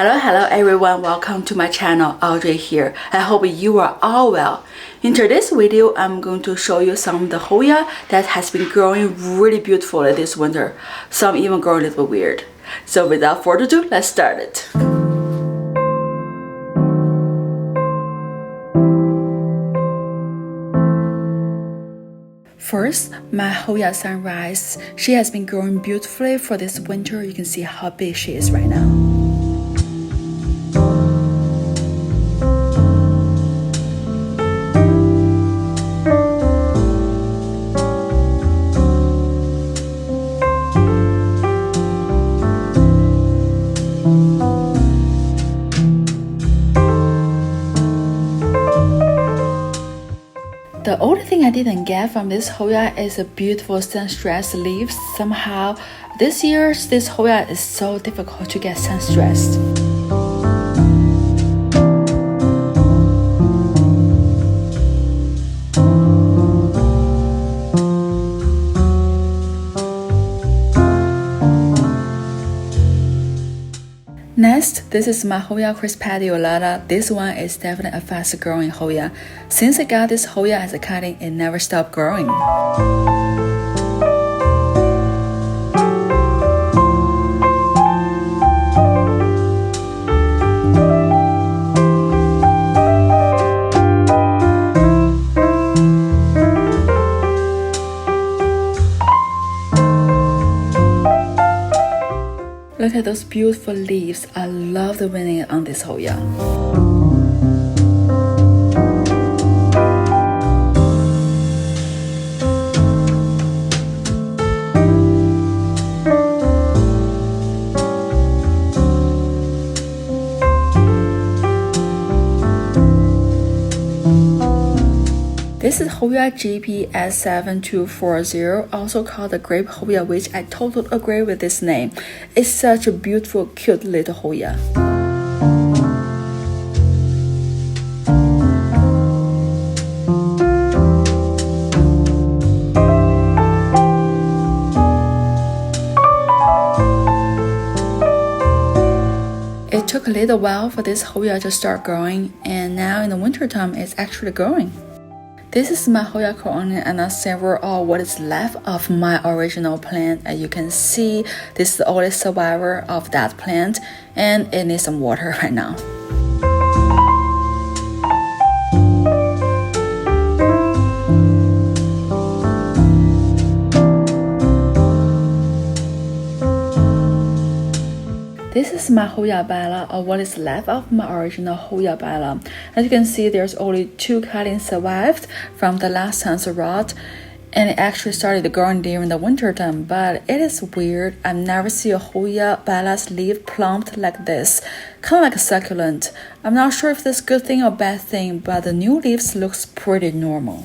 Hello everyone, welcome to my channel. Audrey here. I hope you are all well. In today's video, I'm going to show you some of the Hoya that has been growing really beautifully this winter. Some even growing a little bit weird. So without further ado, let's start it. First, my Hoya Sunrise. She has been growing beautifully for this winter. You can see how big she is right now. The only thing I didn't get from this Hoya is the beautiful sun-stressed leaves. Somehow, this year's this Hoya is so difficult to get sun-stressed. Next, this is my Hoya crispediolata. This one is definitely a fast growing Hoya. Since I got this Hoya as a cutting, it never stopped growing. Look at those beautiful leaves. I love the veining on this Hoya. This is Hoya GPS7240, also called the grape Hoya, which I totally agree with this name. It's such a beautiful, cute little Hoya. It took a little while for this Hoya to start growing, and now in the wintertime, it's actually growing. This is my Hoya corona and a several of what is left of my original plant. As you can see, this is the only survivor of that plant, and it needs some water right now. This is my Hoya Bella, or what is left of my original Hoya Bella. As you can see, there's only 2 cuttings survived from the last time's rot, and it actually started growing during the winter time. But it is weird. I've never seen a Hoya Bella's leaf plumped like this, kind of like a succulent. I'm not sure if this is a good thing or bad thing, but the new leaves looks pretty normal.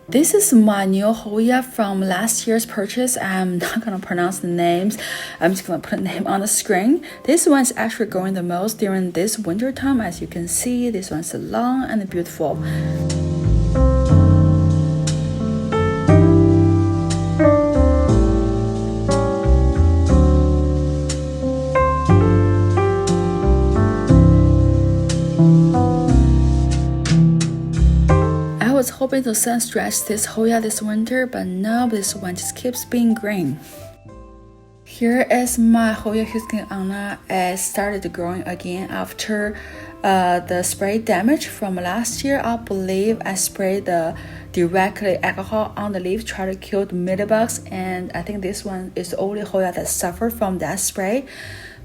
This is my new Hoya from last year's purchase. I'm not gonna pronounce the names. I'm just gonna put a name on the screen. This one's actually growing the most during this winter time. As you can see, this one's long and beautiful. I was hoping to sun stretch this Hoya this winter, but no, this one just keeps being green. Here is my Hoya Husqvarna. It started growing again after the spray damage from last year. I believe I sprayed the directly alcohol on the leaf, try to kill the mealybugs, and I think this one is the only Hoya that suffered from that spray,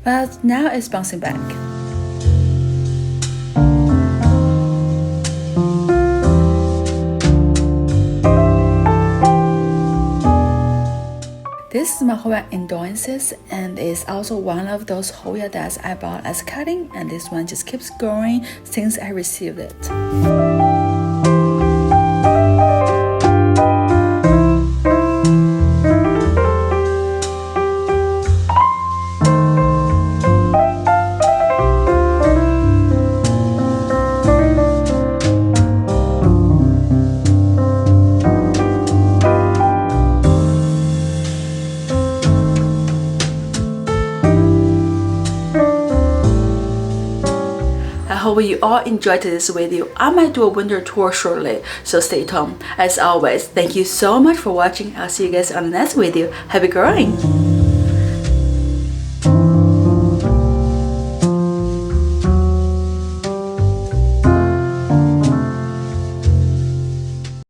but now it's bouncing back. This is my Hoya Indolensis, and it's also one of those Hoya that I bought as cutting, and this one just keeps growing since I received it. hope you all enjoyed this video. I might do a winter tour shortly, so stay tuned. As always, thank you so much for watching. I'll see you guys on the next video. Happy growing!